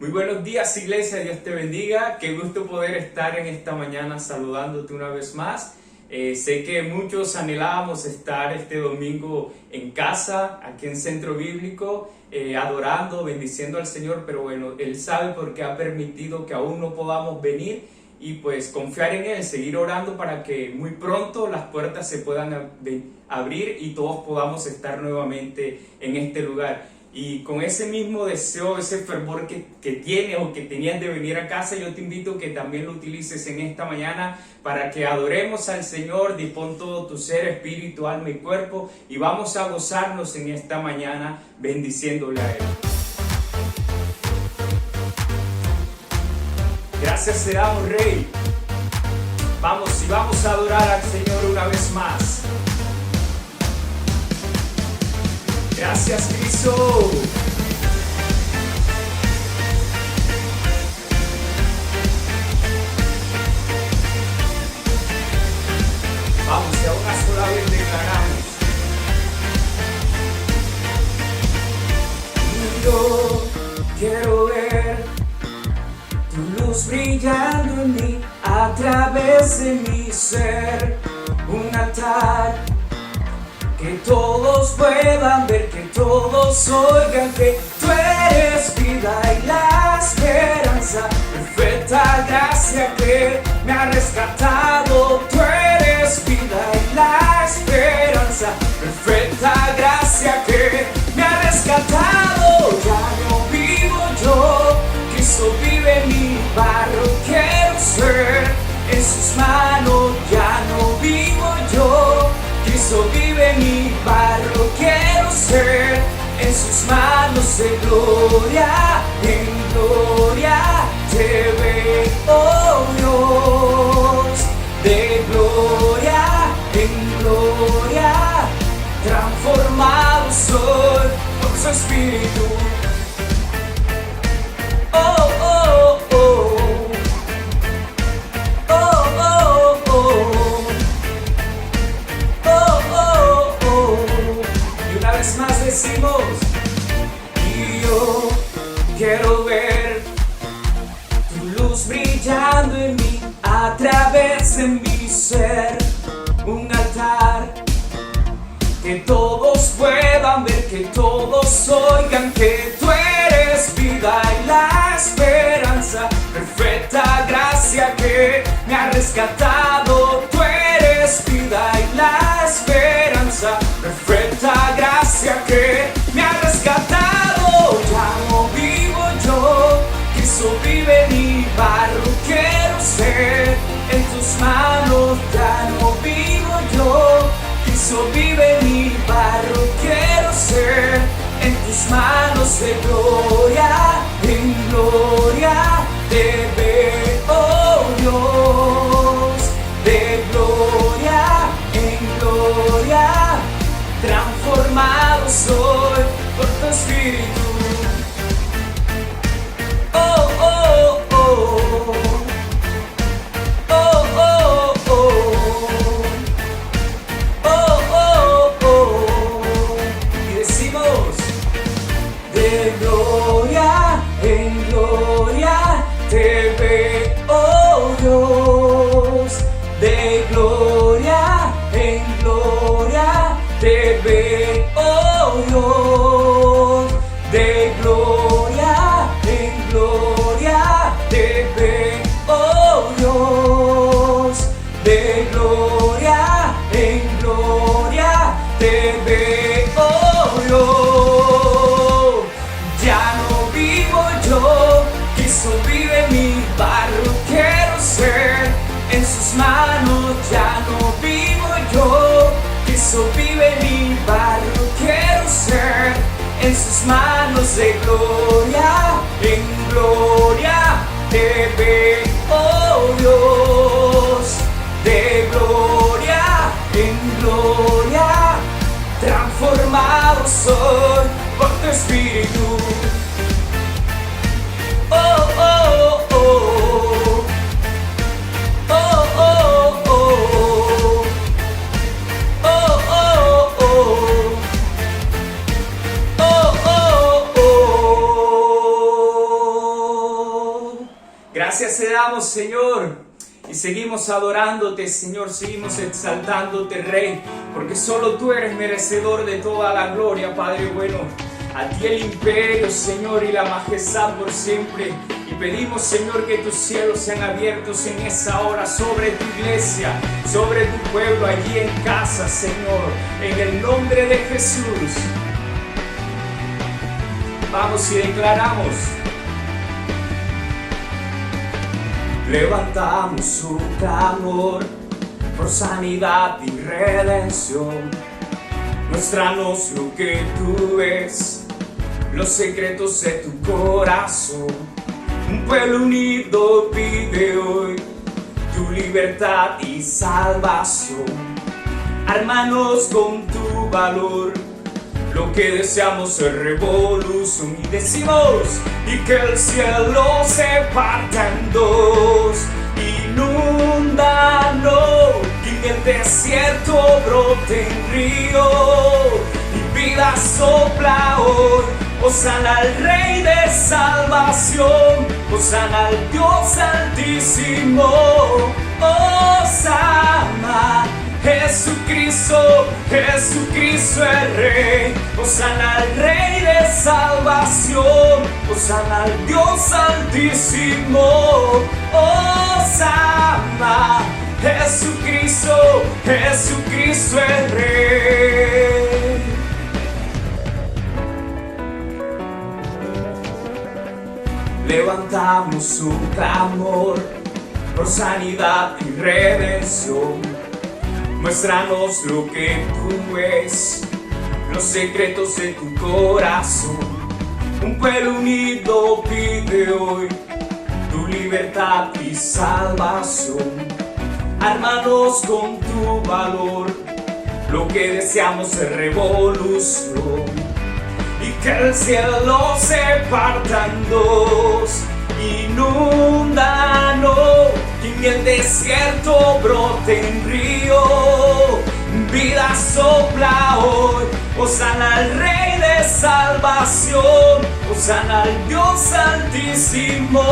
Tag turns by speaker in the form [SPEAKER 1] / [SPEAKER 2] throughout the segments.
[SPEAKER 1] Muy buenos días, iglesia, Dios te bendiga. Qué gusto poder estar en esta mañana saludándote una vez más. Sé que muchos anhelábamos estar este domingo en casa, aquí en Centro Bíblico, adorando, bendiciendo al Señor, pero bueno, Él sabe por qué ha permitido que aún no podamos venir y pues confiar en Él, seguir orando para que muy pronto las puertas se puedan abrir y todos podamos estar nuevamente en este lugar. Y con ese mismo deseo, ese fervor que tienes o que tenías de venir a casa, yo te invito a que también lo utilices en esta mañana para que adoremos al Señor. Dispón todo tu ser, espíritu, alma y cuerpo, y vamos a gozarnos en esta mañana bendiciéndole a Él. Gracias te damos, Rey. Vamos a adorar al Señor una vez más. Gracias, Cristo. Vamos, y a una sola vez declaramos. Yo quiero ver tu luz brillando en mí, a través de mi ser, un altar que todos puedan ver, que todos oigan que tú eres vida y la esperanza, perfecta gracia que me ha rescatado. Tú eres vida y la esperanza, perfecta gracia que me ha rescatado. Ya no vivo yo, Cristo vive en mi barro, quiero ser en sus manos. Ya no vivo yo, Cristo vive en mi barro, quiero ser en sus manos. De gloria en gloria te veo, Dios. De gloria en gloria transformado soy por su Espíritu. Oh, oh, oh. Más decimos, y yo quiero ver tu luz brillando en mí, a través de mi ser, un altar que todos puedan ver, que todos oigan que tú eres vida y la esperanza, perfecta gracia que me ha rescatado. Tú eres vida y la esperanza, perfecta gracia que me ha rescatado. Ya no vivo yo, Cristo vive en mi barro, quiero ser en tus manos. Ya no vivo yo, Cristo vive en mi barro, quiero ser en tus manos. De gloria en gloria te veo, Dios. De gloria en gloria transformado soy por tu Espíritu. Oh, oh, oh. Oh, oh, oh. Oh, oh, oh. Y decimos, de gloria en gloria te veo, Dios. De gloria en gloria te veo, Dios. De gloria en gloria te veo, Dios. De gloria en gloria te veo, Dios. Ya no vivo yo, Cristo vive en mi barro, quiero ser en sus manos. Ya no vivo yo, Cristo vive en mi barro, quiero ser en sus manos. De gloria en gloria te veo, Dios. De gloria en gloria transformado soy por tu Espíritu. Oh, oh, oh. Oh, oh, oh. Oh, oh, oh. Oh, oh, oh. Gracias te damos, Señor. Y seguimos adorándote, Señor, seguimos exaltándote, Rey, porque solo tú eres merecedor de toda la gloria, Padre bueno. A ti el imperio, Señor, y la majestad por siempre. Y pedimos, Señor, que tus cielos sean abiertos en esa hora sobre tu iglesia, sobre tu pueblo, allí en casa, Señor, en el nombre de Jesús. Vamos y declaramos. Levantamos un clamor por sanidad y redención. Muéstranos lo que tú ves, los secretos de tu corazón. Un pueblo unido pide hoy tu libertad y salvación. Ármanos con tu valor, lo que deseamos es revolución. Y decimos, y que el cielo se parta en dos. Inúndanos, y en el desierto brote en río. Y vida sopla hoy, hosana al Rey de salvación, hosana al Dios altísimo, hosana. Jesucristo, Jesucristo el Rey, hosana al Rey de salvación, hosana al Dios altísimo, hosana. Jesucristo, Jesucristo el Rey. Levantamos un clamor por sanidad y redención. Muéstranos lo que tú ves, los secretos de tu corazón. Un pueblo unido pide hoy tu libertad y salvación. Ármanos con tu valor, lo que deseamos es revolución. Y que el cielo se parta en dos. Inúndanos, y en el desierto brote en río. Vida sopla hoy, hosana al Rey de salvación, hosana al Dios altísimo,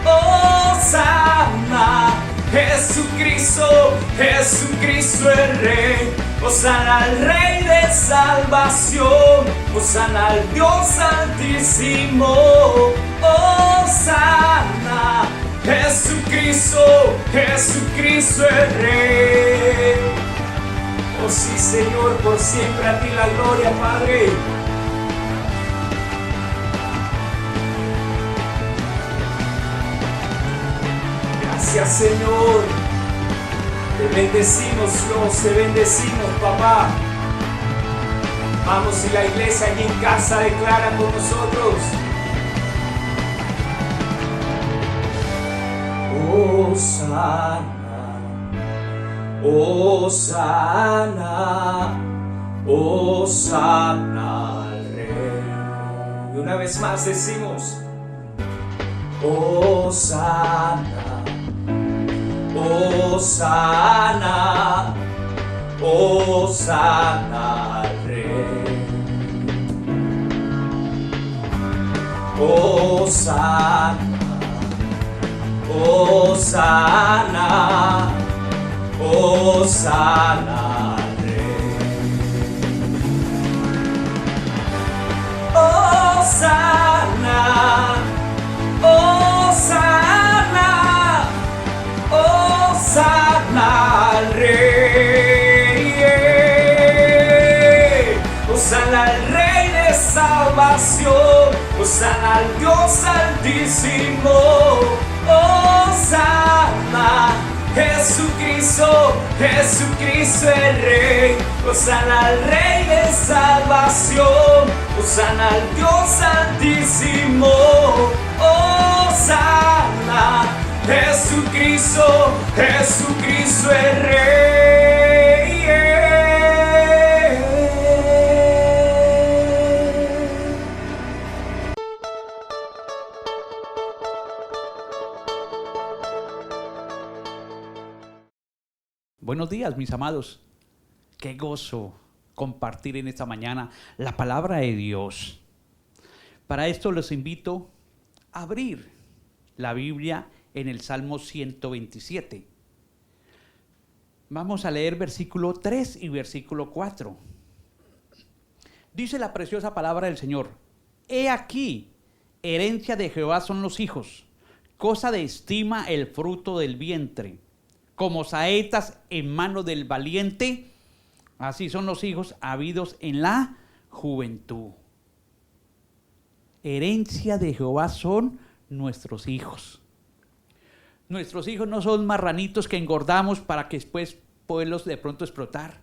[SPEAKER 1] hosana. Jesucristo, Jesucristo el Rey, hosana al Rey de salvación, hosana al Dios altísimo, hosana. Jesucristo, Jesucristo el Rey. Oh sí, Señor, por siempre a ti la gloria, Padre. Gracias, Señor. Te bendecimos, Dios, te bendecimos, papá. Vamos, y la iglesia allí en casa declara con nosotros. Hosana, hosana, hosana al Rey. Y una vez más decimos, hosana, hosana, hosana al Rey. Hosana, hosana, hosana al Rey. Hosana, hosana, hosana al Rey. Hosana al Rey de salvación, hosana al Dios altísimo, hosana. Jesucristo, Jesucristo el Rey, hosana al Rey de salvación, hosana al Dios altísimo, hosana. Jesucristo, Jesucristo el Rey.
[SPEAKER 2] Buenos días, mis amados. Qué gozo compartir en esta mañana la palabra de Dios. Para esto los invito a abrir la Biblia en el Salmo 127. Vamos a leer versículo 3 y versículo 4. Dice la preciosa palabra del Señor: He aquí, herencia de Jehová son los hijos, cosa de estima el fruto del vientre. Como saetas en mano del valiente, así son los hijos habidos en la juventud. Herencia de Jehová son nuestros hijos. Nuestros hijos no son marranitos que engordamos para que después poderlos de pronto explotar.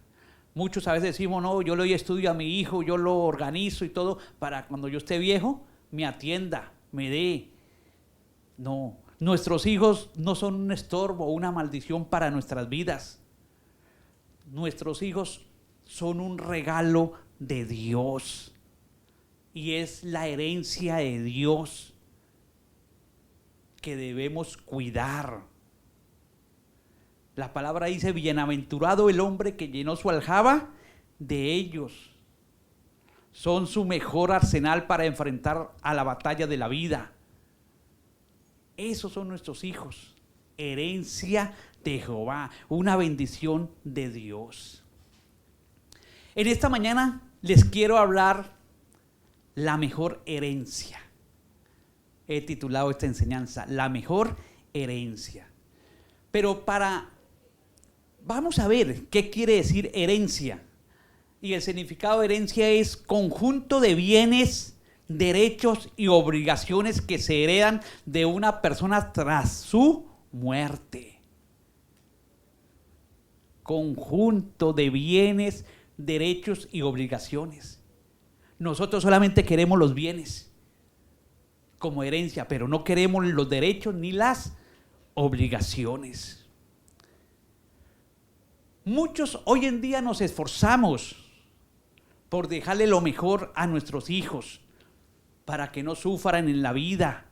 [SPEAKER 2] Muchos a veces decimos, no, yo le doy estudio a mi hijo, yo lo organizo y todo, para cuando yo esté viejo, me atienda, me dé. No, nuestros hijos no son un estorbo o una maldición para nuestras vidas. Nuestros hijos son un regalo de Dios. Y es la herencia de Dios que debemos cuidar. La palabra dice: bienaventurado el hombre que llenó su aljaba de ellos. Son su mejor arsenal para enfrentar a la batalla de la vida. Esos son nuestros hijos. Herencia de Jehová, una bendición de Dios. En esta mañana les quiero hablar la mejor herencia. He titulado esta enseñanza, la mejor herencia. Pero vamos a ver qué quiere decir herencia. Y el significado de herencia es conjunto de bienes, derechos y obligaciones que se heredan de una persona tras su muerte. Conjunto de bienes, derechos y obligaciones. Nosotros solamente queremos los bienes como herencia, pero no queremos los derechos ni las obligaciones. Muchos hoy en día nos esforzamos por dejarle lo mejor a nuestros hijos, para que no sufran en la vida,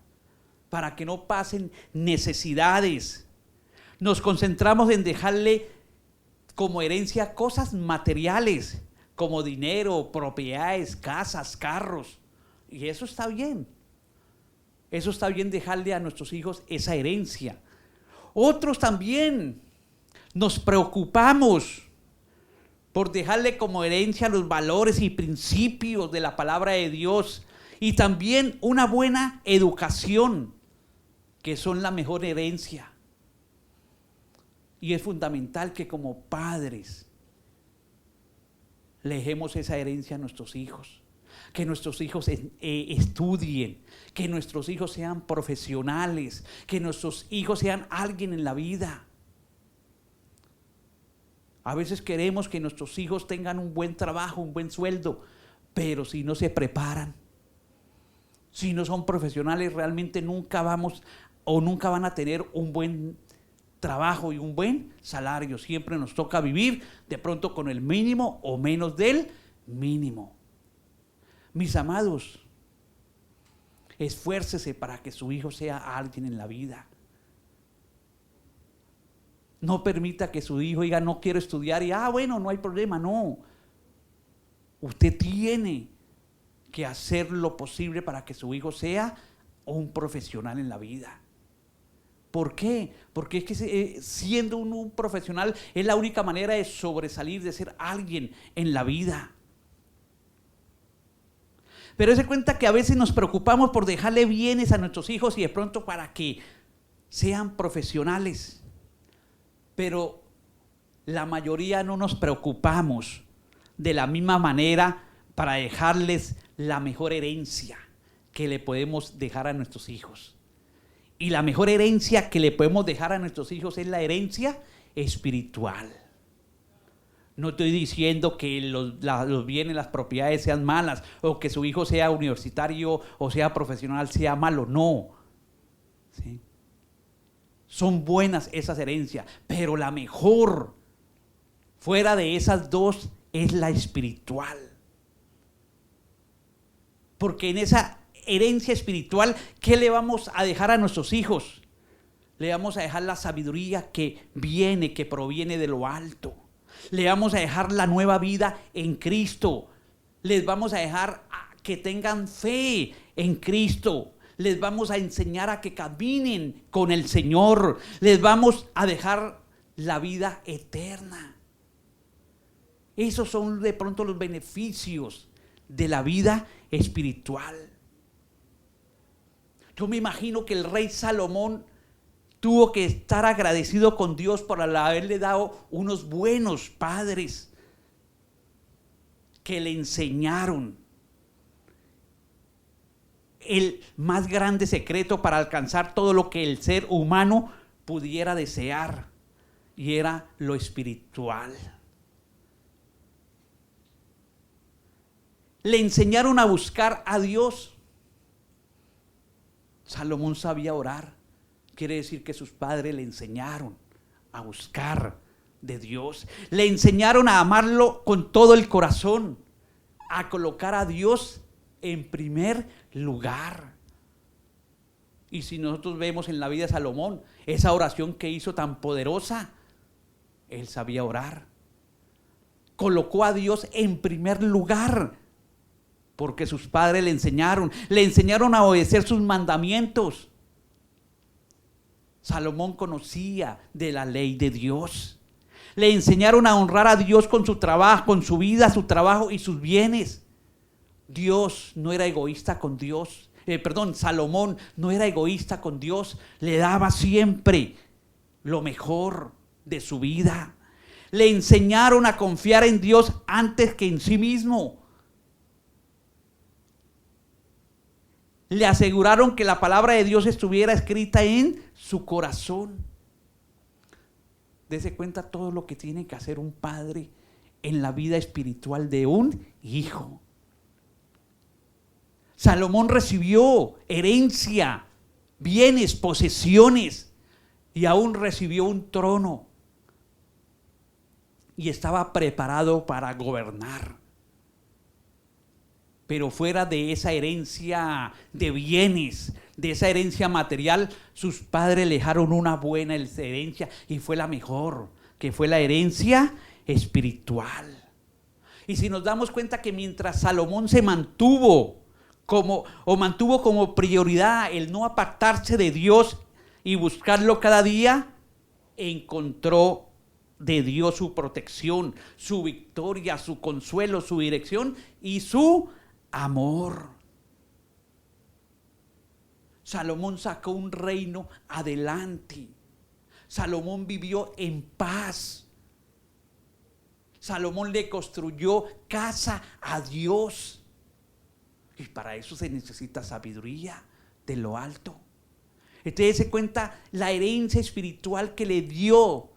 [SPEAKER 2] para que no pasen necesidades. Nos concentramos en dejarle como herencia cosas materiales, como dinero, propiedades, casas, carros. Y eso está bien. Eso está bien, dejarle a nuestros hijos esa herencia. Otros también nos preocupamos por dejarle como herencia los valores y principios de la palabra de Dios, y también una buena educación, que son la mejor herencia. Y es fundamental que como padres le dejemos esa herencia a nuestros hijos, que nuestros hijos estudien, que nuestros hijos sean profesionales, que nuestros hijos sean alguien en la vida. A veces queremos que nuestros hijos tengan un buen trabajo, un buen sueldo, pero si no se preparan, si no son profesionales, realmente nunca van a tener un buen trabajo y un buen salario. Siempre nos toca vivir de pronto con el mínimo o menos del mínimo. Mis amados, esfuércese para que su hijo sea alguien en la vida. No permita que su hijo diga no quiero estudiar y bueno, no hay problema. No, usted tiene que hacer lo posible para que su hijo sea un profesional en la vida. ¿Por qué? Porque es que siendo un profesional es la única manera de sobresalir, de ser alguien en la vida. Pero se cuenta que a veces nos preocupamos por dejarle bienes a nuestros hijos y de pronto para que sean profesionales. Pero la mayoría no nos preocupamos de la misma manera para dejarles la mejor herencia que le podemos dejar a nuestros hijos. Y la mejor herencia que le podemos dejar a nuestros hijos es la herencia espiritual. No estoy diciendo que los bienes, las propiedades sean malas, o que su hijo sea universitario o sea profesional sea malo, no. ¿Sí? Son buenas esas herencias, pero la mejor fuera de esas dos es la espiritual. Porque en esa herencia espiritual, ¿qué le vamos a dejar a nuestros hijos? Le vamos a dejar la sabiduría que proviene de lo alto. Le vamos a dejar la nueva vida en Cristo. Les vamos a dejar que tengan fe en Cristo. les vamos a enseñar a que caminen con el Señor, les vamos a dejar la vida eterna. Esos son de pronto los beneficios de la vida espiritual. Yo me imagino que el rey Salomón tuvo que estar agradecido con Dios por haberle dado unos buenos padres que le enseñaron el más grande secreto para alcanzar todo lo que el ser humano pudiera desear, y era lo espiritual. Le enseñaron a buscar a Dios. Salomón sabía orar. Quiere decir que sus padres le enseñaron a buscar de Dios. Le enseñaron a amarlo con todo el corazón, a colocar a Dios en primer lugar. Y si nosotros vemos en la vida de Salomón, esa oración que hizo tan poderosa, él sabía orar. Colocó a Dios en primer lugar, porque sus padres le enseñaron a obedecer sus mandamientos. Salomón conocía de la ley de Dios. Le enseñaron a honrar a Dios con su trabajo, con su vida, su trabajo y sus bienes. Dios no era egoísta con Dios. Salomón no era egoísta con Dios. Le daba siempre lo mejor de su vida. Le enseñaron a confiar en Dios antes que en sí mismo. Le aseguraron que la palabra de Dios estuviera escrita en su corazón. Dese cuenta todo lo que tiene que hacer un padre en la vida espiritual de un hijo. Salomón recibió herencia, bienes, posesiones, y aún recibió un trono. Y estaba preparado para gobernar. Pero fuera de esa herencia de bienes, de esa herencia material, sus padres le dejaron una buena herencia, y fue la mejor, que fue la herencia espiritual. Y si nos damos cuenta que mientras Salomón se mantuvo como prioridad el no apartarse de Dios y buscarlo cada día, encontró de Dios su protección, su victoria, su consuelo, su dirección y su amor. Salomón sacó un reino adelante. Salomón vivió en paz. Salomón le construyó casa a Dios. Y para eso se necesita sabiduría de lo alto. Entonces se cuenta la herencia espiritual que le dio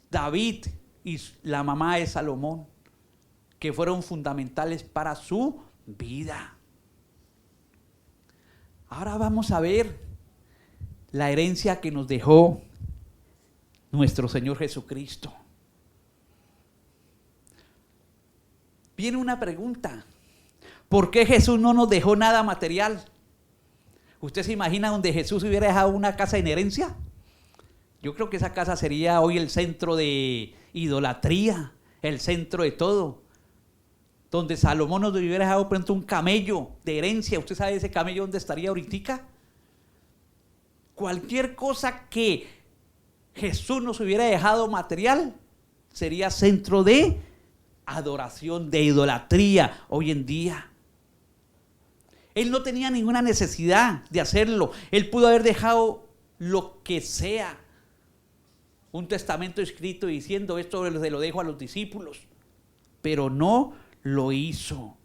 [SPEAKER 2] David y la mamá de Salomón, que fueron fundamentales para su vida. Ahora vamos a ver la herencia que nos dejó nuestro Señor Jesucristo. Viene una pregunta: ¿por qué Jesús no nos dejó nada material? ¿Usted se imagina donde Jesús hubiera dejado una casa en herencia? Yo creo que esa casa sería hoy el centro de idolatría, el centro de todo. Donde Salomón nos hubiera dejado, por ejemplo, un camello de herencia. ¿Usted sabe ese camello dónde estaría ahorita? Cualquier cosa que Jesús nos hubiera dejado material sería centro de adoración, de idolatría hoy en día. Él no tenía ninguna necesidad de hacerlo. Él pudo haber dejado lo que sea, un testamento escrito diciendo: esto se lo dejo a los discípulos, pero no lo hizo.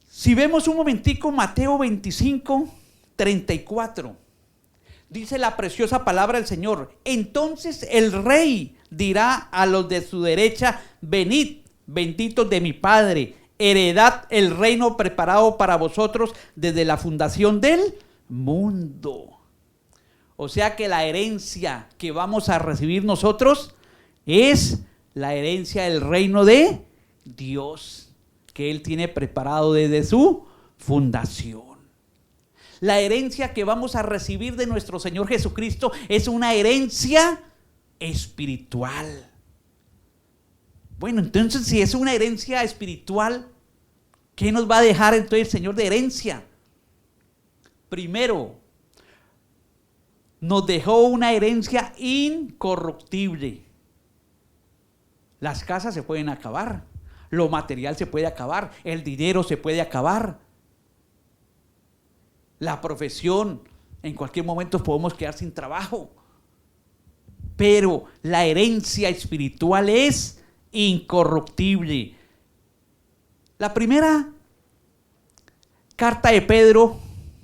[SPEAKER 2] Si vemos un momentico Mateo 25, 34, dice la preciosa palabra del Señor: entonces el rey dirá a los de su derecha: venid, benditos de mi Padre, heredad el reino preparado para vosotros desde la fundación del mundo. O sea que la herencia que vamos a recibir nosotros es la herencia del reino de Dios, que Él tiene preparado desde su fundación. La herencia que vamos a recibir de nuestro Señor Jesucristo es una herencia espiritual. Bueno, entonces, si es una herencia espiritual, ¿qué nos va a dejar entonces el Señor de herencia? Primero, nos dejó una herencia incorruptible. Las casas se pueden acabar, lo material se puede acabar, el dinero se puede acabar, la profesión, en cualquier momento podemos quedar sin trabajo. Pero la herencia espiritual es incorruptible. La primera carta de Pedro,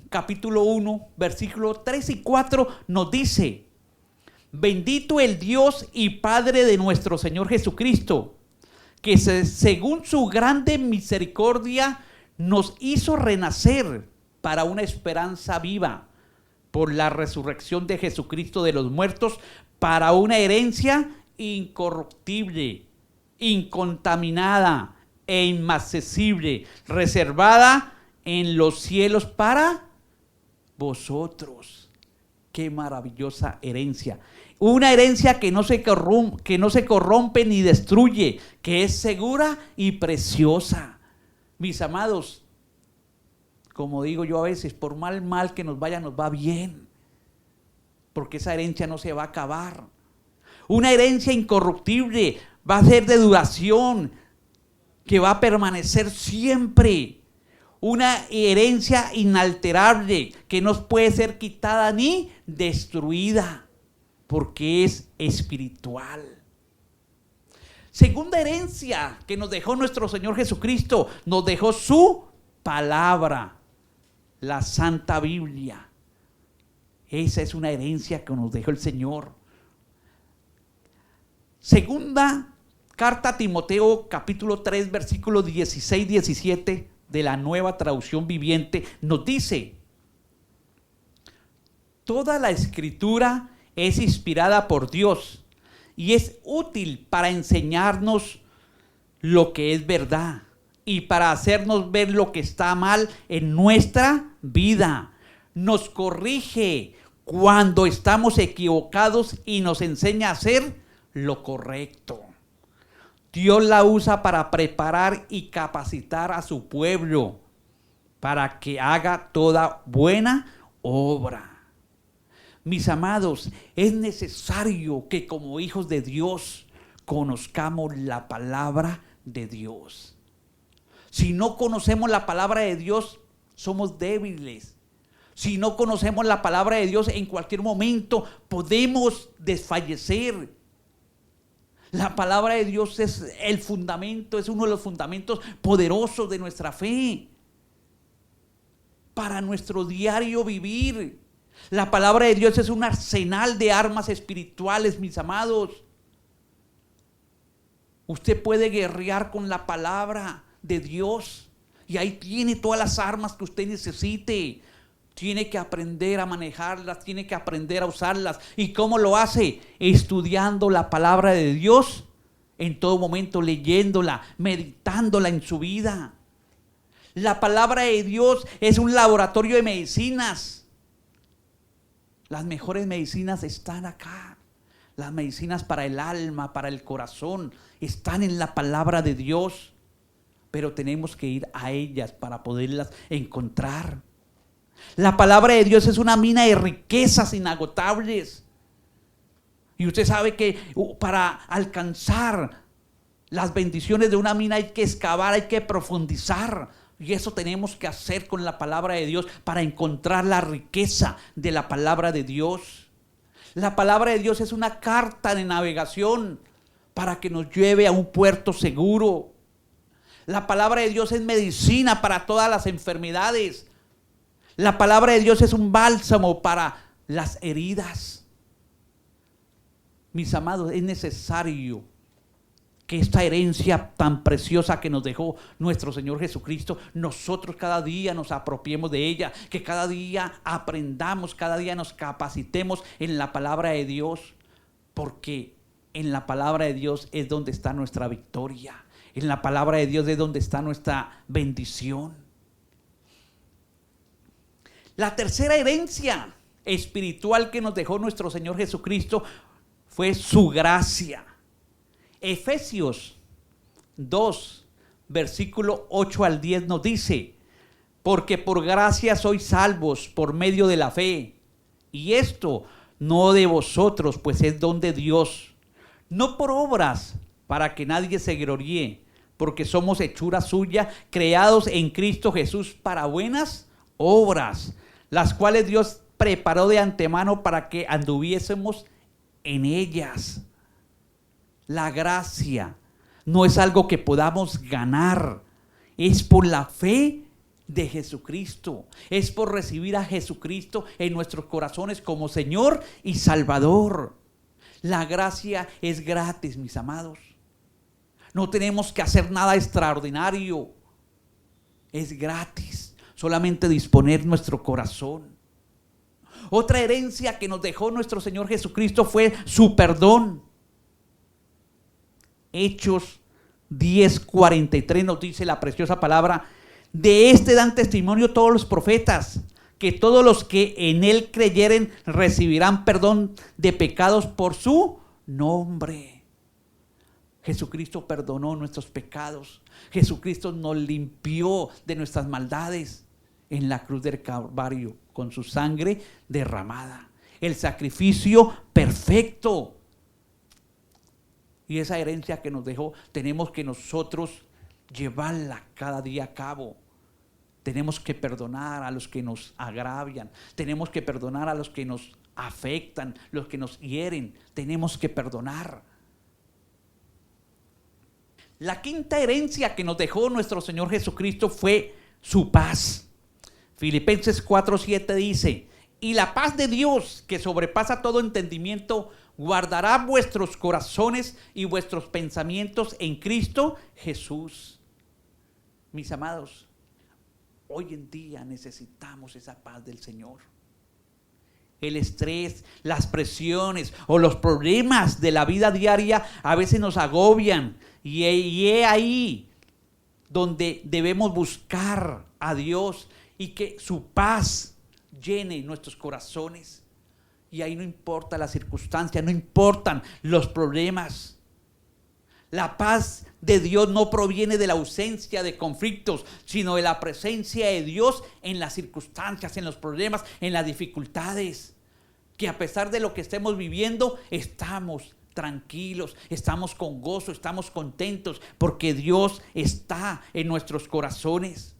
[SPEAKER 2] capítulo 1, versículos 3 y 4, nos dice: bendito el Dios y Padre de nuestro Señor Jesucristo, que según su grande misericordia nos hizo renacer para una esperanza viva por la resurrección de Jesucristo de los muertos, para una herencia incorruptible, incontaminada e inmarcesible, reservada en los cielos para vosotros. Qué maravillosa herencia. Una herencia que no se corrompe ni destruye, que es segura y preciosa. Mis amados, como digo yo a veces, por mal que nos vaya, nos va bien, porque esa herencia no se va a acabar. Una herencia incorruptible, va a ser de duración, que va a permanecer siempre. Una herencia inalterable, que no puede ser quitada ni destruida, porque es espiritual. Segunda herencia que nos dejó nuestro Señor Jesucristo, nos dejó su palabra, la Santa Biblia. Esa es una herencia que nos dejó el Señor. Segunda carta a Timoteo, capítulo 3, versículos 16-17 de la Nueva Traducción Viviente, nos dice: toda la Escritura es inspirada por Dios y es útil para enseñarnos lo que es verdad y para hacernos ver lo que está mal en nuestra vida. Nos corrige cuando estamos equivocados y nos enseña a hacer lo correcto. Dios la usa para preparar y capacitar a su pueblo para que haga toda buena obra. Mis amados, es necesario que como hijos de Dios conozcamos la palabra de Dios. Si no conocemos la palabra de Dios, somos débiles. Si no conocemos la palabra de Dios, en cualquier momento podemos desfallecer. La palabra de Dios es el fundamento, es uno de los fundamentos poderosos de nuestra fe para nuestro diario vivir. La palabra de Dios es un arsenal de armas espirituales, mis amados. Usted puede guerrear con la palabra de Dios y ahí tiene todas las armas que usted necesite. Tiene que aprender a manejarlas, tiene que aprender a usarlas. ¿Y cómo lo hace? Estudiando la palabra de Dios en todo momento, leyéndola, meditándola en su vida. La palabra de Dios es un laboratorio de medicinas. Las mejores medicinas están acá. Las medicinas para el alma, para el corazón, están en la palabra de Dios. Pero tenemos que ir a ellas para poderlas encontrar. La palabra de Dios es una mina de riquezas inagotables. Y usted sabe que para alcanzar las bendiciones de una mina hay que excavar, hay que profundizar. Y eso tenemos que hacer con la palabra de Dios para encontrar la riqueza de la palabra de Dios. La palabra de Dios es una carta de navegación para que nos lleve a un puerto seguro. La palabra de Dios es medicina para todas las enfermedades. La palabra de Dios es un bálsamo para las heridas. Mis amados, es necesario que esta herencia tan preciosa que nos dejó nuestro Señor Jesucristo, nosotros cada día nos apropiemos de ella, que cada día aprendamos, cada día nos capacitemos en la palabra de Dios, porque en la palabra de Dios es donde está nuestra victoria, en la palabra de Dios es donde está nuestra bendición. La tercera herencia espiritual que nos dejó nuestro Señor Jesucristo fue su gracia. Efesios 2, versículo 8 al 10 nos dice: porque por gracia sois salvos por medio de la fe. Y esto no de vosotros, pues es don de Dios, no por obras, para que nadie se gloríe, porque somos hechura suya, creados en Cristo Jesús para buenas obras, las cuales Dios preparó de antemano para que anduviésemos en ellas. La gracia no es algo que podamos ganar, es por la fe de Jesucristo, es por recibir a Jesucristo en nuestros corazones como Señor y Salvador. La gracia es gratis, mis amados. No tenemos que hacer nada extraordinario. Es gratis. Solamente disponer nuestro corazón. Otra herencia que nos dejó nuestro Señor Jesucristo fue su perdón. Hechos 10:43 nos dice la preciosa palabra: de este dan testimonio todos los profetas, que todos los que en él creyeren recibirán perdón de pecados por su nombre. Jesucristo perdonó nuestros pecados. Jesucristo nos limpió de nuestras maldades en la cruz del Calvario con su sangre derramada. El sacrificio perfecto. Y esa herencia que nos dejó, tenemos que nosotros llevarla cada día a cabo. Tenemos que perdonar a los que nos agravian. Tenemos que perdonar a los que nos afectan, los que nos hieren. Tenemos que perdonar. La quinta herencia que nos dejó nuestro Señor Jesucristo fue su paz. Filipenses 4:7 dice: y la paz de Dios, que sobrepasa todo entendimiento, guardará vuestros corazones y vuestros pensamientos en Cristo Jesús. Mis amados, hoy en día necesitamos esa paz del Señor. El estrés, las presiones o los problemas de la vida diaria a veces nos agobian. Y es ahí donde debemos buscar a Dios y que su paz llene nuestros corazones. Y ahí no importa la circunstancia, no importan los problemas. La paz de Dios no proviene de la ausencia de conflictos, sino de la presencia de Dios en las circunstancias, en los problemas, en las dificultades. Que a pesar de lo que estemos viviendo, estamos tranquilos, estamos con gozo, estamos contentos, porque Dios está en nuestros corazones.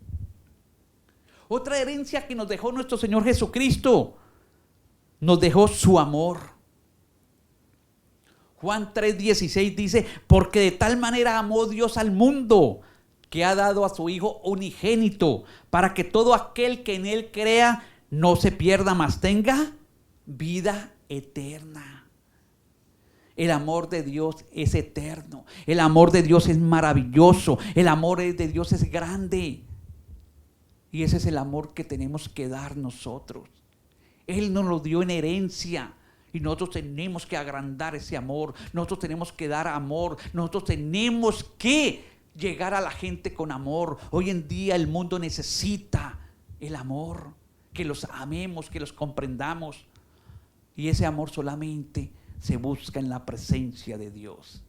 [SPEAKER 2] Otra herencia que nos dejó nuestro Señor Jesucristo, nos dejó su amor. Juan 3:16 dice: porque de tal manera amó Dios al mundo, que ha dado a su Hijo unigénito, para que todo aquel que en él crea no se pierda, mas tenga vida eterna. El amor de Dios es eterno. El amor de Dios es maravilloso. El amor de Dios es grande. Y ese es el amor que tenemos que dar nosotros. Él nos lo dio en herencia. Y nosotros tenemos que agrandar ese amor. Nosotros tenemos que dar amor. Nosotros tenemos que llegar a la gente con amor. Hoy en día el mundo necesita el amor. Que los amemos, que los comprendamos. Y ese amor solamente se busca en la presencia de Dios.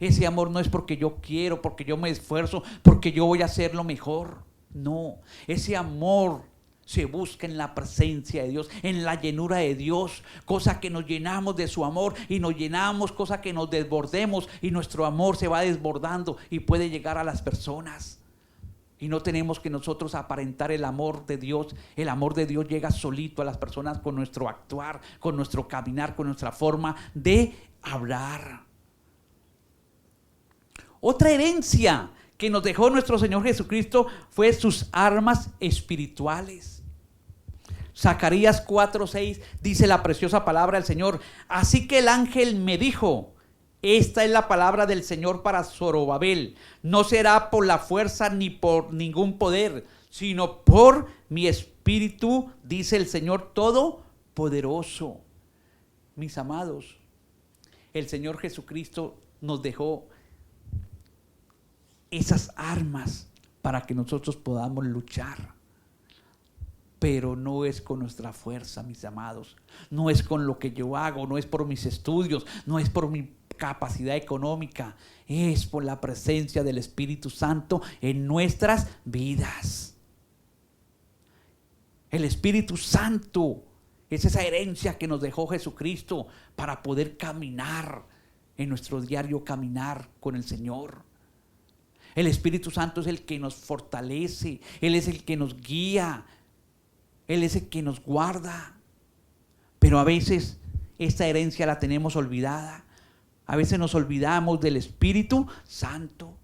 [SPEAKER 2] Ese amor no es porque yo quiero, porque yo me esfuerzo, porque yo voy a hacerlo mejor. No, ese amor se busca en la presencia de Dios, en la llenura de Dios, cosa que nos llenamos de su amor y nos llenamos, cosa que nos desbordemos y nuestro amor se va desbordando y puede llegar a las personas. Y no tenemos que nosotros aparentar el amor de Dios. El amor de Dios llega solito a las personas con nuestro actuar, con nuestro caminar, con nuestra forma de hablar. Otra herencia que nos dejó nuestro Señor Jesucristo fue sus armas espirituales. Zacarías 4:6 dice la preciosa palabra del Señor: así que el ángel me dijo: esta es la palabra del Señor para Zorobabel. No será por la fuerza ni por ningún poder, sino por mi espíritu, dice el Señor Todopoderoso. Mis amados, el Señor Jesucristo nos dejó esas armas para que nosotros podamos luchar. Pero no es con nuestra fuerza, mis amados. No es con lo que yo hago, no es por mis estudios, no es por mi capacidad económica. Es por la presencia del Espíritu Santo en nuestras vidas. El Espíritu Santo es esa herencia que nos dejó Jesucristo para poder caminar en nuestro diario caminar con el Señor. El Espíritu Santo es el que nos fortalece, Él es el que nos guía, Él es el que nos guarda. Pero a veces esta herencia la tenemos olvidada. A veces nos olvidamos del Espíritu Santo.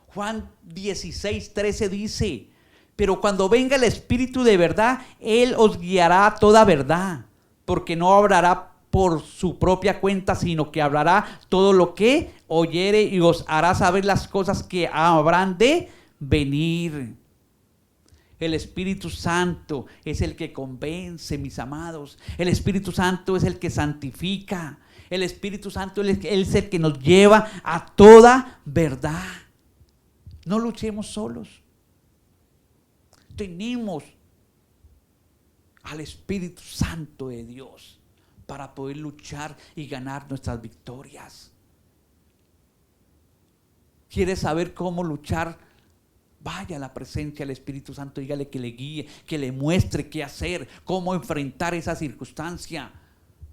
[SPEAKER 2] Juan 16:13 dice: pero cuando venga el Espíritu de verdad, Él os guiará a toda verdad, porque no hablará por su propia cuenta, sino que hablará todo lo que oyere y os hará saber las cosas que habrán de venir. El Espíritu Santo es el que convence, mis amados. El Espíritu Santo es el que santifica. El Espíritu Santo es el que nos lleva a toda verdad. No luchemos solos. Tenemos al Espíritu Santo de Dios para poder luchar y ganar nuestras victorias. ¿Quieres saber cómo luchar? Vaya a la presencia del Espíritu Santo, dígale que le guíe, que le muestre qué hacer, cómo enfrentar esa circunstancia.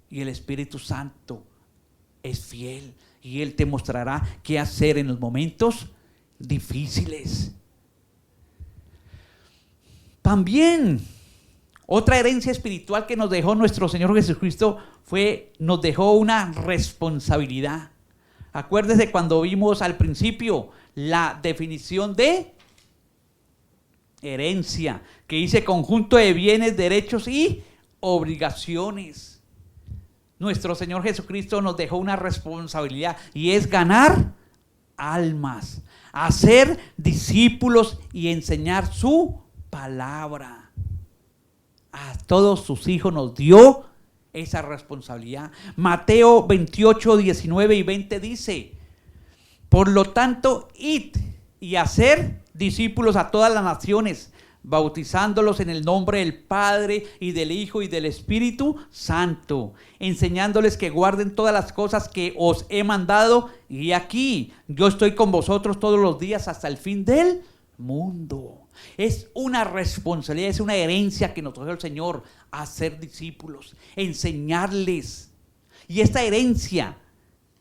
[SPEAKER 2] Y el Espíritu Santo es fiel y Él te mostrará qué hacer en los momentos difíciles. También otra herencia espiritual que nos dejó nuestro Señor Jesucristo nos dejó una responsabilidad. Acuérdese cuando vimos al principio la definición de herencia, que dice conjunto de bienes, derechos y obligaciones. Nuestro Señor Jesucristo nos dejó una responsabilidad y es ganar almas, hacer discípulos y enseñar su palabra. A todos sus hijos nos dio esa responsabilidad. Mateo 28, 19 y 20 dice: por lo tanto, id y hacer discípulos a todas las naciones, bautizándolos en el nombre del Padre y del Hijo y del Espíritu Santo, enseñándoles que guarden todas las cosas que os he mandado, y aquí yo estoy con vosotros todos los días hasta el fin del mundo. Es una responsabilidad, es una herencia que nos dio el Señor, hacer discípulos, enseñarles. Y esta herencia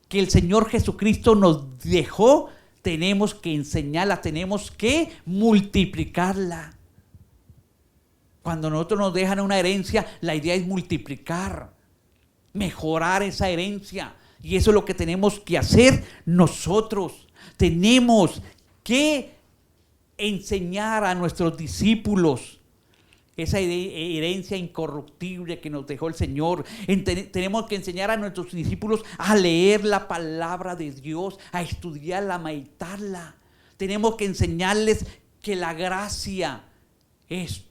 [SPEAKER 2] que el Señor Jesucristo nos dejó, tenemos que enseñarla, tenemos que multiplicarla. Cuando nosotros nos dejan una herencia, la idea es multiplicar, mejorar esa herencia. Y eso es lo que tenemos que hacer nosotros. Tenemos que enseñar a nuestros discípulos esa herencia incorruptible que nos dejó el Señor. Tenemos que enseñar a nuestros discípulos a leer la palabra de Dios, a estudiarla, a meditarla. Tenemos que enseñarles que la gracia es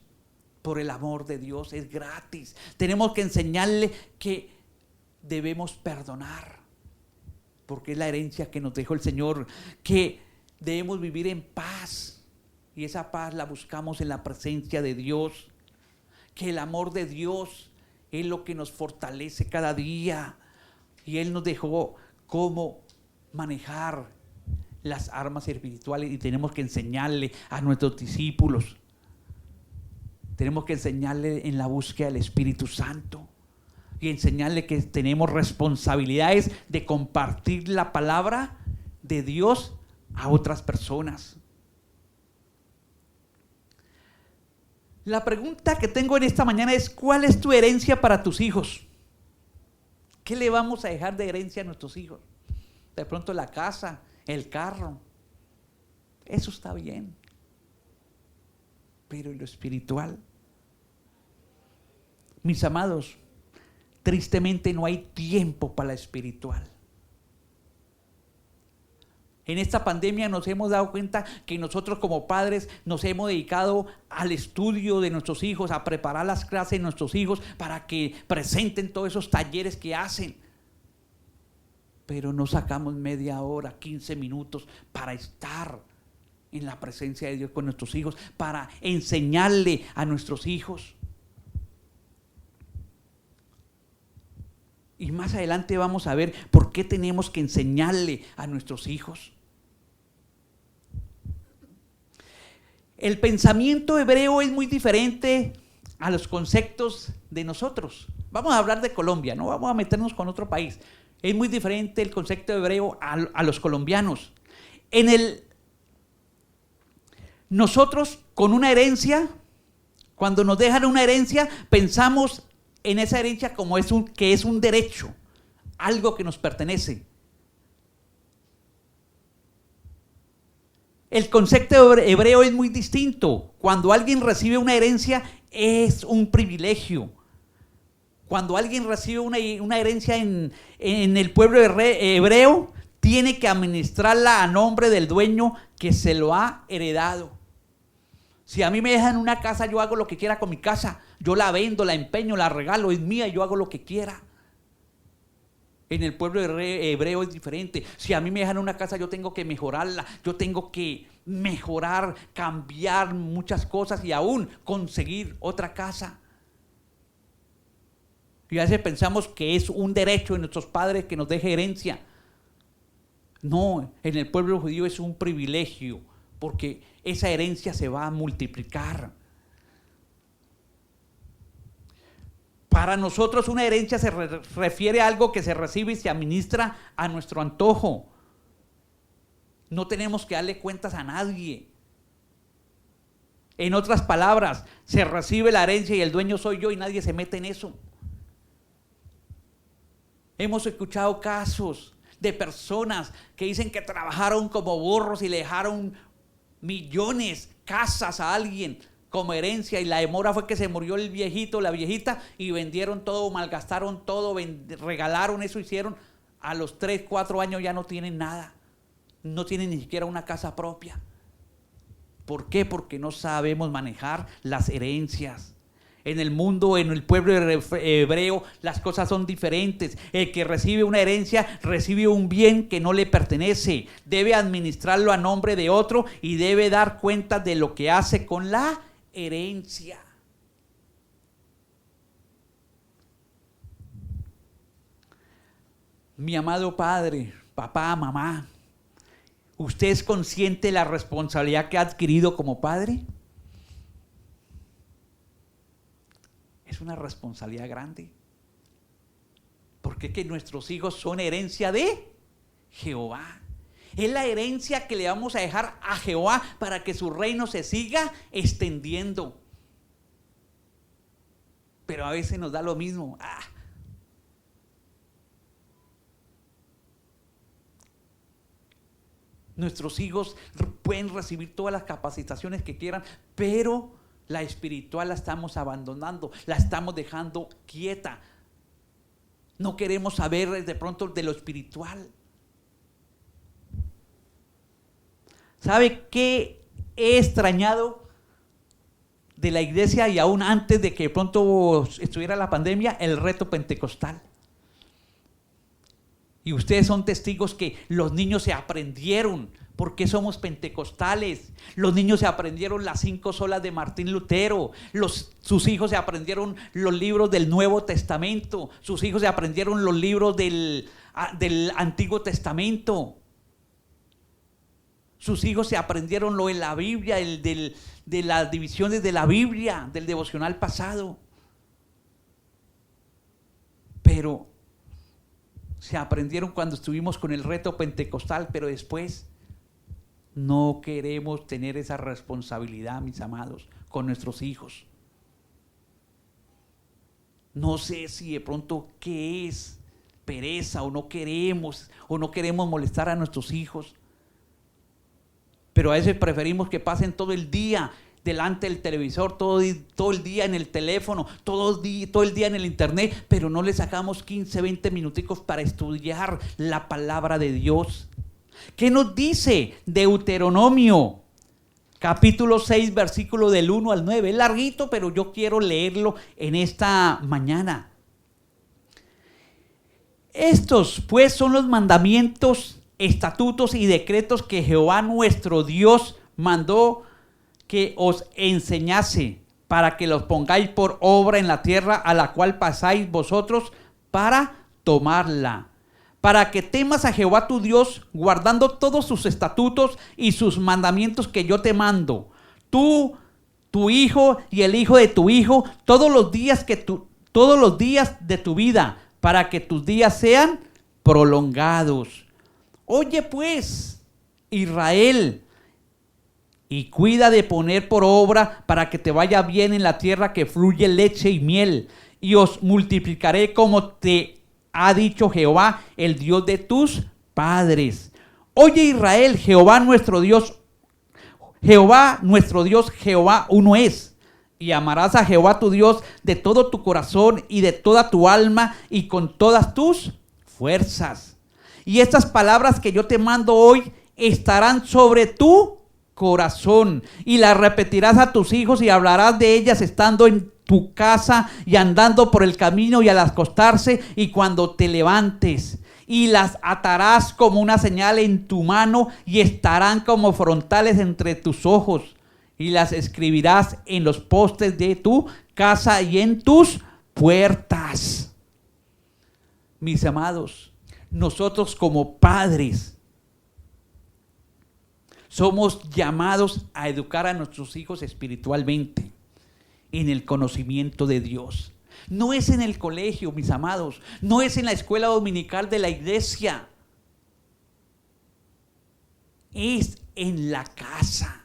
[SPEAKER 2] por el amor de Dios, es gratis. Tenemos que enseñarles que debemos perdonar, porque es la herencia que nos dejó el Señor, que debemos vivir en paz. Y esa paz la buscamos en la presencia de Dios. Que el amor de Dios es lo que nos fortalece cada día. Y Él nos dejó cómo manejar las armas espirituales y tenemos que enseñarle a nuestros discípulos. Tenemos que enseñarle en la búsqueda del Espíritu Santo y enseñarle que tenemos responsabilidades de compartir la palabra de Dios a otras personas. La pregunta que tengo en esta mañana es: ¿cuál es tu herencia para tus hijos? ¿Qué le vamos a dejar de herencia a nuestros hijos? De pronto la casa, el carro. Eso está bien. Pero ¿y lo espiritual? Mis amados, tristemente no hay tiempo para la espiritual. En esta pandemia nos hemos dado cuenta que nosotros como padres nos hemos dedicado al estudio de nuestros hijos, a preparar las clases de nuestros hijos para que presenten todos esos talleres que hacen. Pero no sacamos media hora, 15 minutos para estar en la presencia de Dios con nuestros hijos, para enseñarle a nuestros hijos. Y más adelante vamos a ver por qué tenemos que enseñarle a nuestros hijos. El pensamiento hebreo es muy diferente a los conceptos de nosotros. Vamos a hablar de Colombia, no vamos a meternos con otro país. Es muy diferente el concepto hebreo a los colombianos. Nosotros con una herencia, cuando nos dejan una herencia, pensamos en esa herencia como que es un derecho, algo que nos pertenece. El concepto hebreo es muy distinto. Cuando alguien recibe una herencia, es un privilegio. Cuando alguien recibe una herencia en el pueblo hebreo, tiene que administrarla a nombre del dueño que se lo ha heredado. Si a mí me dejan una casa, yo hago lo que quiera con mi casa. Yo la vendo, la empeño, la regalo, es mía, yo hago lo que quiera. En el pueblo hebreo es diferente. Si a mí me dejan una casa, yo tengo que mejorarla, yo tengo que mejorar, cambiar muchas cosas y aún conseguir otra casa. Y a veces pensamos que es un derecho de nuestros padres que nos deje herencia. No, en el pueblo judío es un privilegio, porque esa herencia se va a multiplicar. Para nosotros una herencia se refiere a algo que se recibe y se administra a nuestro antojo. No tenemos que darle cuentas a nadie. En otras palabras, se recibe la herencia y el dueño soy yo y nadie se mete en eso. Hemos escuchado casos de personas que dicen que trabajaron como burros y le dejaron millones, casas a alguien como herencia, y la demora fue que se murió el viejito, la viejita, y vendieron todo, malgastaron todo, regalaron eso, hicieron. A los 3, 4 años ya no tienen nada, no tienen ni siquiera una casa propia. ¿Por qué? Porque no sabemos manejar las herencias. En el mundo, en el pueblo hebreo, las cosas son diferentes. El que recibe una herencia recibe un bien que no le pertenece. Debe administrarlo a nombre de otro y debe dar cuenta de lo que hace con la herencia. Mi amado padre, papá, mamá, ¿usted es consciente de la responsabilidad que ha adquirido como padre? Es una responsabilidad grande, porque es que nuestros hijos son herencia de Jehová. Es la herencia que le vamos a dejar a Jehová para que su reino se siga extendiendo. Pero a veces nos da lo mismo. Nuestros hijos pueden recibir todas las capacitaciones que quieran, pero la espiritual la estamos abandonando, la estamos dejando quieta. No queremos saber de pronto de lo espiritual. ¿Sabe qué he extrañado de la iglesia y aún antes de que de pronto estuviera la pandemia? El reto pentecostal. Y ustedes son testigos que los niños se aprendieron. ¿Por qué somos pentecostales? Los niños se aprendieron las 5 solas de Martín Lutero. Sus hijos se aprendieron los libros del Nuevo Testamento. Sus hijos se aprendieron los libros del Antiguo Testamento. Sus hijos se aprendieron lo de la Biblia, de las divisiones de la Biblia, del devocional pasado. Pero se aprendieron cuando estuvimos con el reto pentecostal, pero después no queremos tener esa responsabilidad, mis amados, con nuestros hijos. No sé si de pronto qué es pereza o no queremos molestar a nuestros hijos. Pero a veces preferimos que pasen todo el día delante del televisor, todo el día en el teléfono, todo el día en el internet, pero no le sacamos 15, 20 minuticos para estudiar la palabra de Dios. ¿Qué nos dice Deuteronomio? Capítulo 6, versículo del 1 al 9. Es larguito, pero yo quiero leerlo en esta mañana. Estos pues son los mandamientos, estatutos y decretos que Jehová nuestro Dios mandó que os enseñase, para que los pongáis por obra en la tierra a la cual pasáis vosotros para tomarla, para que temas a Jehová tu Dios, guardando todos sus estatutos y sus mandamientos que yo te mando, tú, tu hijo y el hijo de tu hijo, todos los días de tu vida, para que tus días sean prolongados. Oye pues, Israel, y cuida de poner por obra para que te vaya bien en la tierra que fluye leche y miel, y os multiplicaré como te ha dicho Jehová, el Dios de tus padres. Oye Israel, Jehová nuestro Dios, Jehová uno es. Y amarás a Jehová tu Dios de todo tu corazón y de toda tu alma y con todas tus fuerzas. Y estas palabras que yo te mando hoy estarán sobre tu corazón, y las repetirás a tus hijos y hablarás de ellas estando en tu casa y andando por el camino y al acostarse y cuando te levantes. Y las atarás como una señal en tu mano y estarán como frontales entre tus ojos. Y las escribirás en los postes de tu casa y en tus puertas. Mis amados, nosotros como padres somos llamados a educar a nuestros hijos espiritualmente en el conocimiento de Dios. No es en el colegio, mis amados, no es en la escuela dominical de la iglesia, es en la casa.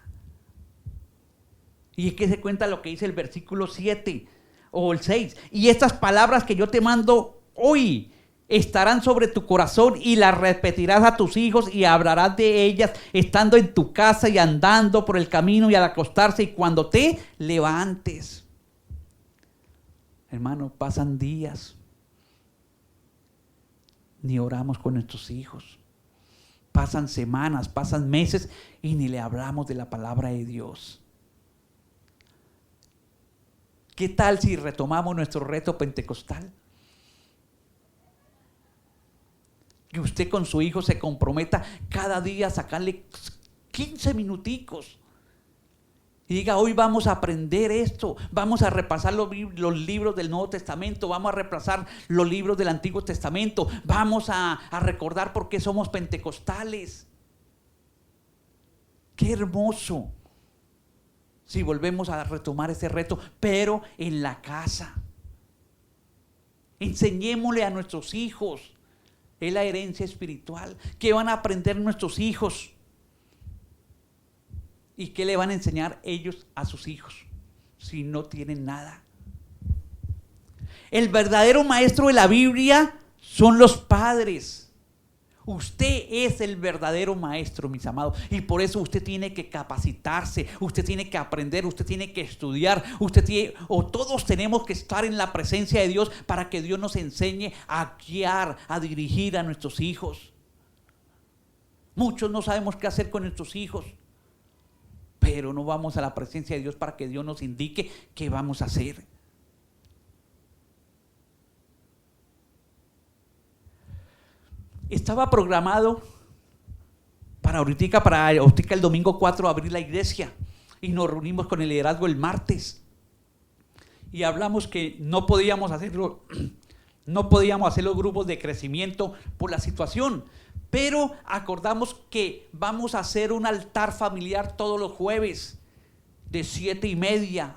[SPEAKER 2] Y es que se cuenta lo que dice el versículo 7 o el 6. Y estas palabras que yo te mando hoy estarán sobre tu corazón y las repetirás a tus hijos y hablarás de ellas estando en tu casa y andando por el camino y al acostarse y cuando te levantes. Hermano, pasan días, ni oramos con nuestros hijos. Pasan semanas, pasan meses y ni le hablamos de la palabra de Dios. ¿Qué tal si retomamos nuestro reto pentecostal? Que usted con su hijo se comprometa cada día a sacarle 15 minuticos. Y diga, hoy vamos a aprender esto, vamos a repasar los libros del Nuevo Testamento, vamos a repasar los libros del Antiguo Testamento, vamos a recordar por qué somos pentecostales. Qué hermoso si volvemos a retomar ese reto, pero en la casa. Enseñémosle a nuestros hijos. Es la herencia espiritual. ¿Qué van a aprender nuestros hijos? ¿Y qué le van a enseñar ellos a sus hijos si no tienen nada? El verdadero maestro de la Biblia son los padres. Usted es el verdadero maestro, mis amados, y por eso usted tiene que capacitarse, usted tiene que aprender, usted tiene que estudiar, todos tenemos que estar en la presencia de Dios para que Dios nos enseñe a guiar, a dirigir a nuestros hijos. Muchos no sabemos qué hacer con nuestros hijos, pero no vamos a la presencia de Dios para que Dios nos indique qué vamos a hacer. Estaba programado para ahorita el domingo 4 abrir la iglesia, y nos reunimos con el liderazgo el martes y hablamos que no podíamos hacer los grupos de crecimiento por la situación, pero acordamos que vamos a hacer un altar familiar todos los jueves de 7:30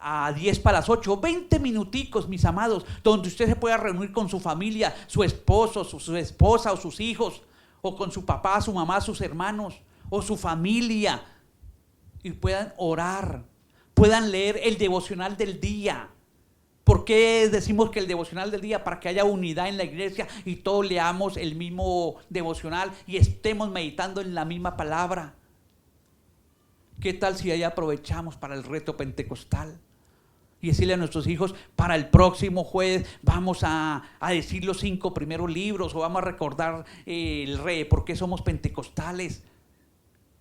[SPEAKER 2] a 10 para las 8, 20 minuticos, mis amados, donde usted se pueda reunir con su familia, su esposo, su esposa o sus hijos, o con su papá, su mamá, sus hermanos o su familia, y puedan orar, puedan leer el devocional del día. ¿Por qué decimos que el devocional del día? Para que haya unidad en la iglesia y todos leamos el mismo devocional y estemos meditando en la misma palabra. ¿Qué tal si ahí aprovechamos para el reto pentecostal? Y decirle a nuestros hijos, para el próximo jueves vamos a decir los 5 primeros libros, o vamos a recordar el rey, por qué somos pentecostales,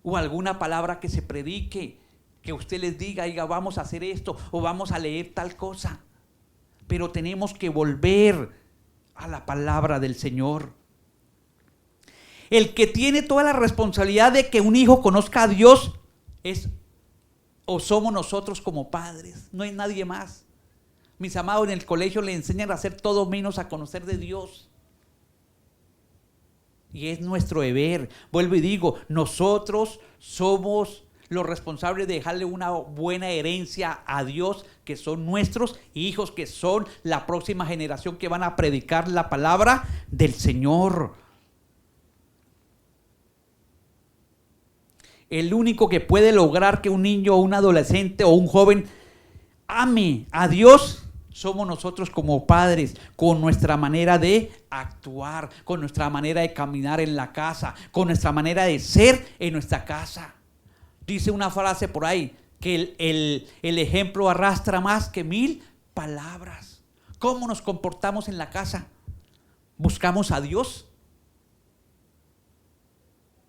[SPEAKER 2] o alguna palabra que se predique, que usted les diga, vamos a hacer esto, o vamos a leer tal cosa. Pero tenemos que volver a la palabra del Señor. El que tiene toda la responsabilidad de que un hijo conozca a Dios somos nosotros como padres, no hay nadie más. Mis amados, en el colegio le enseñan a hacer todo menos a conocer de Dios. Y es nuestro deber. Vuelvo y digo, nosotros somos los responsables de dejarle una buena herencia a Dios, que son nuestros hijos, que son la próxima generación que van a predicar la palabra del Señor. El único que puede lograr que un niño o un adolescente o un joven ame a Dios somos nosotros como padres, con nuestra manera de actuar, con nuestra manera de caminar en la casa, con nuestra manera de ser en nuestra casa. Dice una frase por ahí, que el ejemplo arrastra más que 1000 palabras. ¿Cómo nos comportamos en la casa? ¿Buscamos a Dios?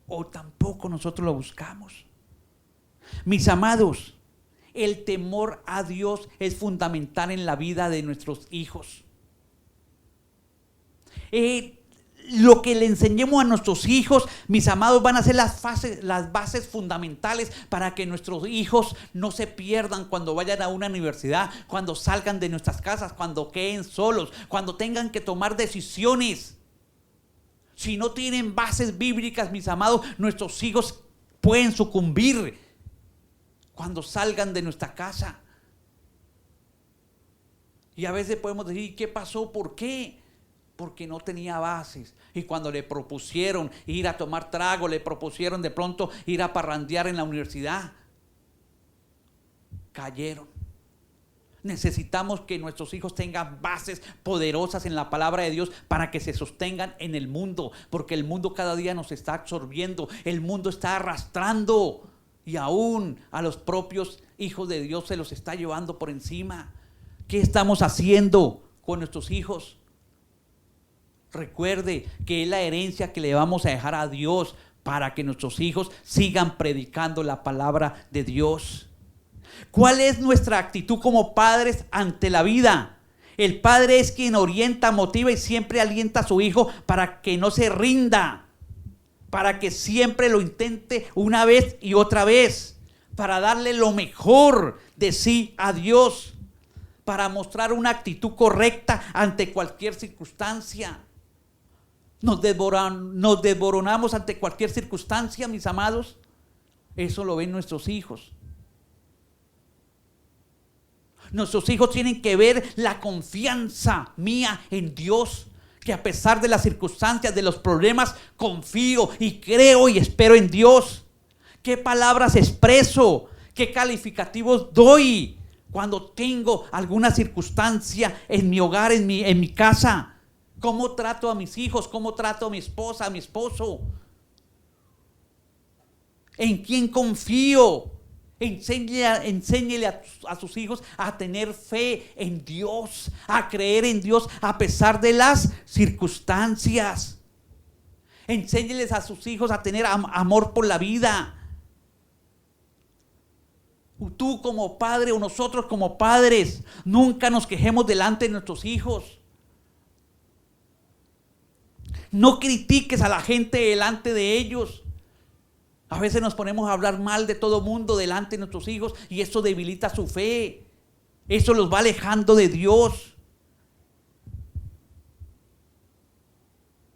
[SPEAKER 2] ¿O tampoco nosotros lo buscamos? Mis amados, el temor a Dios es fundamental en la vida de nuestros hijos. Lo que le enseñemos a nuestros hijos, mis amados, van a ser las bases fundamentales para que nuestros hijos no se pierdan cuando vayan a una universidad, cuando salgan de nuestras casas, cuando queden solos, cuando tengan que tomar decisiones. Si no tienen bases bíblicas, mis amados, nuestros hijos pueden sucumbir cuando salgan de nuestra casa. Y a veces podemos decir, ¿qué pasó? ¿Por qué? Porque no tenía bases. Y cuando le propusieron ir a tomar trago, le propusieron de pronto ir a parrandear en la universidad, cayeron. Necesitamos que nuestros hijos tengan bases poderosas en la palabra de Dios para que se sostengan en el mundo, porque el mundo cada día nos está absorbiendo, el mundo está arrastrando. Y aún a los propios hijos de Dios se los está llevando por encima. ¿Qué estamos haciendo con nuestros hijos? Recuerde que es la herencia que le vamos a dejar a Dios para que nuestros hijos sigan predicando la palabra de Dios. ¿Cuál es nuestra actitud como padres ante la vida? El padre es quien orienta, motiva y siempre alienta a su hijo para que no se rinda, para que siempre lo intente una vez y otra vez, para darle lo mejor de sí a Dios, para mostrar una actitud correcta ante cualquier circunstancia. Nos desboronamos ante cualquier circunstancia, mis amados. Eso lo ven nuestros hijos. Nuestros hijos tienen que ver la confianza mía en Dios, que a pesar de las circunstancias, de los problemas, confío y creo y espero en Dios. ¿Qué palabras expreso? ¿Qué calificativos doy cuando tengo alguna circunstancia en mi hogar, en mi casa? ¿Cómo trato a mis hijos? ¿Cómo trato a mi esposa, a mi esposo? ¿En quién confío? Enséñele a sus hijos a tener fe en Dios, a creer en Dios a pesar de las circunstancias. Enséñeles a sus hijos a tener amor por la vida. Tú como padre o nosotros como padres, nunca nos quejemos delante de nuestros hijos. No critiques a la gente delante de ellos. A veces nos ponemos a hablar mal de todo mundo delante de nuestros hijos y eso debilita su fe. Eso los va alejando de Dios.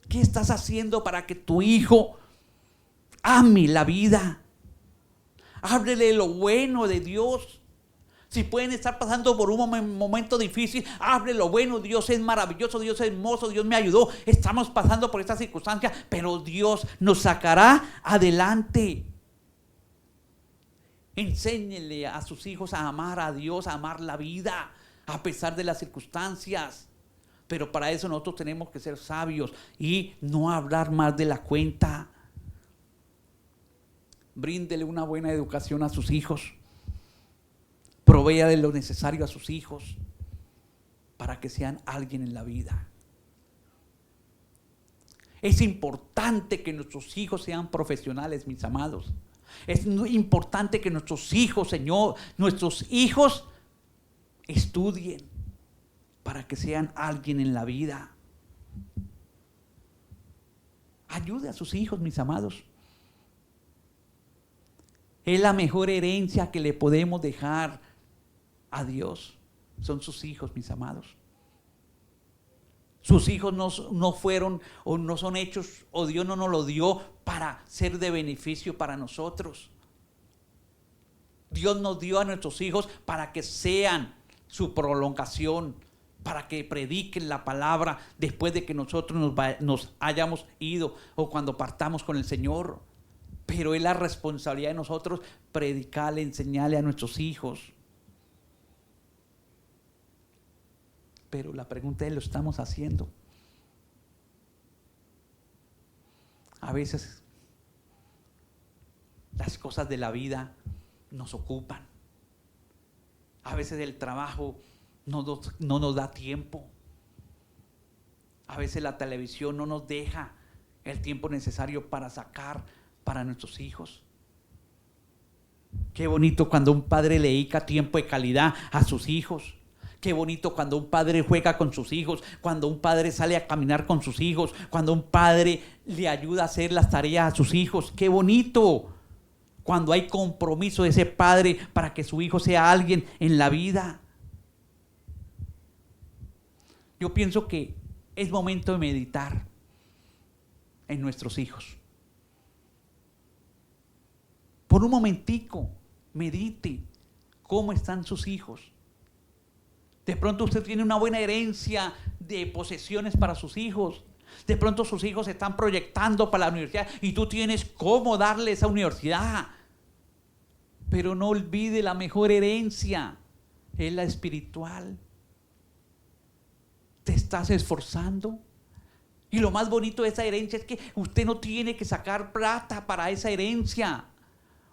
[SPEAKER 2] ¿Qué estás haciendo para que tu hijo ame la vida? Háblele lo bueno de Dios. Si pueden estar pasando por un momento difícil, hable lo bueno. Dios es maravilloso, Dios es hermoso, Dios me ayudó. Estamos pasando por esta circunstancia, pero Dios nos sacará adelante. Enséñele a sus hijos a amar a Dios, a amar la vida, a pesar de las circunstancias. Pero para eso nosotros tenemos que ser sabios y no hablar más de la cuenta. Bríndele una buena educación a sus hijos. Provea de lo necesario a sus hijos para que sean alguien en la vida. Es importante que nuestros hijos sean profesionales, mis amados. Es muy importante que nuestros hijos, Señor, nuestros hijos estudien para que sean alguien en la vida. Ayude a sus hijos, mis amados. Es la mejor herencia que le podemos dejar a Dios. Son sus hijos, mis amados. Sus hijos no fueron o no son hechos, o Dios no nos lo dio para ser de beneficio para nosotros. Dios nos dio a nuestros hijos para que sean su prolongación, para que prediquen la palabra después de que nosotros nos hayamos ido o cuando partamos con el Señor. Pero es la responsabilidad de nosotros predicarle, enseñarle a nuestros hijos. Pero la pregunta es, ¿lo estamos haciendo? A veces las cosas de la vida nos ocupan. A veces el trabajo no nos da tiempo. A veces la televisión no nos deja el tiempo necesario para sacar para nuestros hijos. Qué bonito cuando un padre le dedica tiempo de calidad a sus hijos. Qué bonito cuando un padre juega con sus hijos, cuando un padre sale a caminar con sus hijos, cuando un padre le ayuda a hacer las tareas a sus hijos. Qué bonito cuando hay compromiso de ese padre para que su hijo sea alguien en la vida. Yo pienso que es momento de meditar en nuestros hijos. Por un momentico, medite cómo están sus hijos. De pronto usted tiene una buena herencia de posesiones para sus hijos. De pronto sus hijos se están proyectando para la universidad y tú tienes cómo darle esa universidad. Pero no olvide la mejor herencia, es la espiritual. ¿Te estás esforzando? Y lo más bonito de esa herencia es que usted no tiene que sacar plata para esa herencia.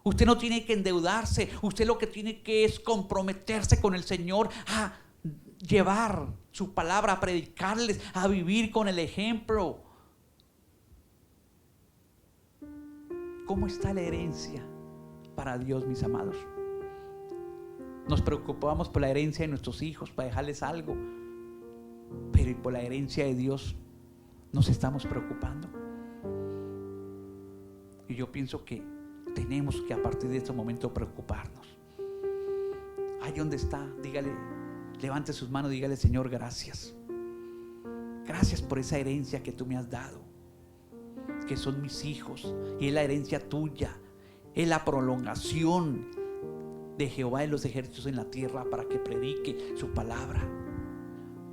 [SPEAKER 2] Usted no tiene que endeudarse. Usted lo que tiene que es comprometerse con el Señor a llevar su palabra, a predicarles, a vivir con el ejemplo. ¿Cómo está la herencia para Dios, mis amados? Nos preocupamos por la herencia de nuestros hijos, para dejarles algo, pero ¿y por la herencia de Dios nos estamos preocupando? Y yo pienso que tenemos que a partir de este momento preocuparnos. Ahí donde está, dígale, levante sus manos, dígale: Señor, gracias. Gracias por esa herencia que tú me has dado, que son mis hijos, y es la herencia tuya, es la prolongación de Jehová de los ejércitos en la tierra para que predique su palabra.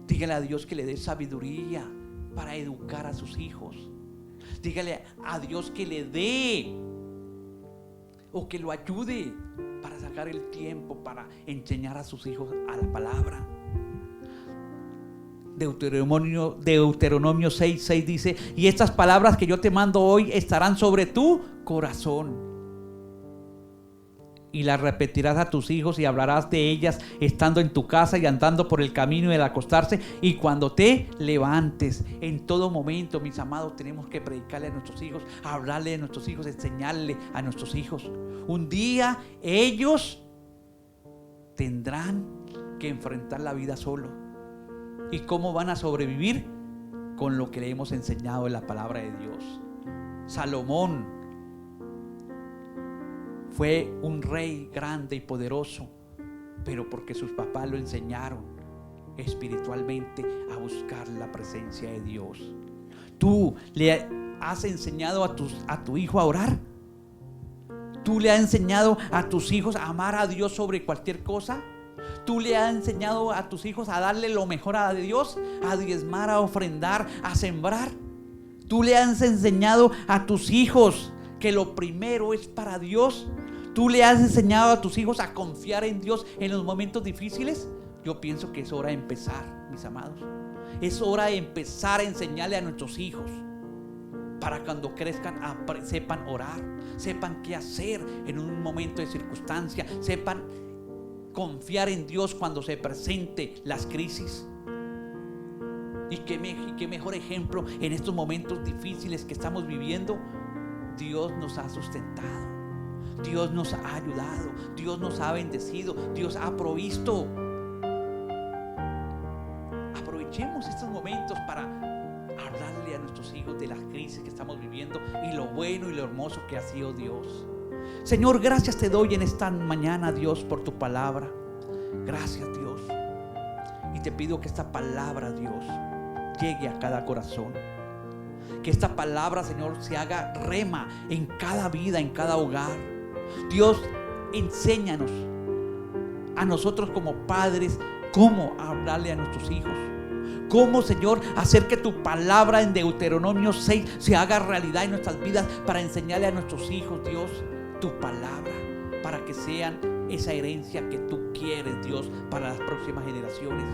[SPEAKER 2] Dígale a Dios que le dé sabiduría para educar a sus hijos. Dígale a Dios que le dé o que lo ayude para sacar el tiempo para enseñar a sus hijos a la palabra. Deuteronomio 6:6 dice: y estas palabras que yo te mando hoy estarán sobre tu corazón, y las repetirás a tus hijos y hablarás de ellas estando en tu casa y andando por el camino del acostarse y cuando te levantes. En todo momento, mis amados, tenemos que predicarle a nuestros hijos, hablarle a nuestros hijos, enseñarle a nuestros hijos. Un día ellos tendrán que enfrentar la vida solo. ¿Y cómo van a sobrevivir? Con lo que le hemos enseñado en la palabra de Dios. Salomón fue un rey grande y poderoso, pero porque sus papás lo enseñaron espiritualmente a buscar la presencia de Dios. ¿Tú le has enseñado a tu hijo a orar? ¿Tú le has enseñado a tus hijos a amar a Dios sobre cualquier cosa? ¿Tú le has enseñado a tus hijos a darle lo mejor a Dios? A diezmar, a ofrendar, a sembrar. ¿Tú le has enseñado a tus hijos que lo primero es para Dios? ¿Tú le has enseñado a tus hijos a confiar en Dios en los momentos difíciles? Yo pienso que es hora de empezar, mis amados. Es hora de empezar a enseñarle a nuestros hijos para cuando crezcan sepan orar, sepan qué hacer en un momento de circunstancia, sepan confiar en Dios cuando se presenten las crisis. Y qué mejor ejemplo en estos momentos difíciles que estamos viviendo. Dios nos ha sustentado, Dios nos ha ayudado, Dios nos ha bendecido, Dios ha provisto. Aprovechemos estos momentos para hablarle a nuestros hijos de las crisis que estamos viviendo y lo bueno y lo hermoso que ha sido Dios. Señor, gracias te doy en esta mañana, Dios, por tu palabra. Gracias, Dios. Y te pido que esta palabra, Dios, llegue a cada corazón. Que esta palabra, Señor, se haga rema en cada vida, en cada hogar. Dios, enséñanos a nosotros como padres cómo hablarle a nuestros hijos. Cómo, Señor, hacer que tu palabra en Deuteronomio 6 se haga realidad en nuestras vidas para enseñarle a nuestros hijos, Dios, tu palabra, para que sean esa herencia que tú quieres, Dios, para las próximas generaciones.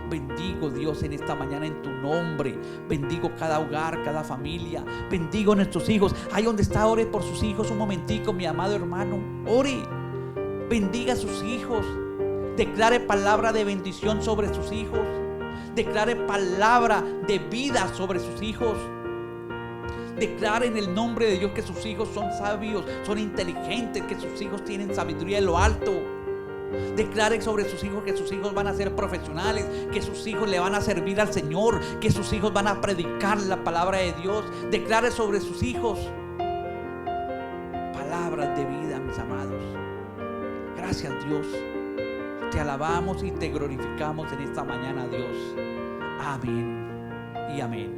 [SPEAKER 2] Bendigo, Dios, en esta mañana en tu nombre. Bendigo cada hogar, cada familia. Bendigo a nuestros hijos. Ahí donde está, ore por sus hijos un momentico, mi amado hermano. Ore. Bendiga a sus hijos. Declare palabra de bendición sobre sus hijos. Declare palabra de vida sobre sus hijos. Declare en el nombre de Dios que sus hijos son sabios, son inteligentes, que sus hijos tienen sabiduría en lo alto. Declare sobre sus hijos que sus hijos van a ser profesionales, que sus hijos le van a servir al Señor, que sus hijos van a predicar la palabra de Dios. Declare sobre sus hijos palabras de vida, mis amados. Gracias, Dios. Te alabamos y te glorificamos en esta mañana, Dios. Amén y amén.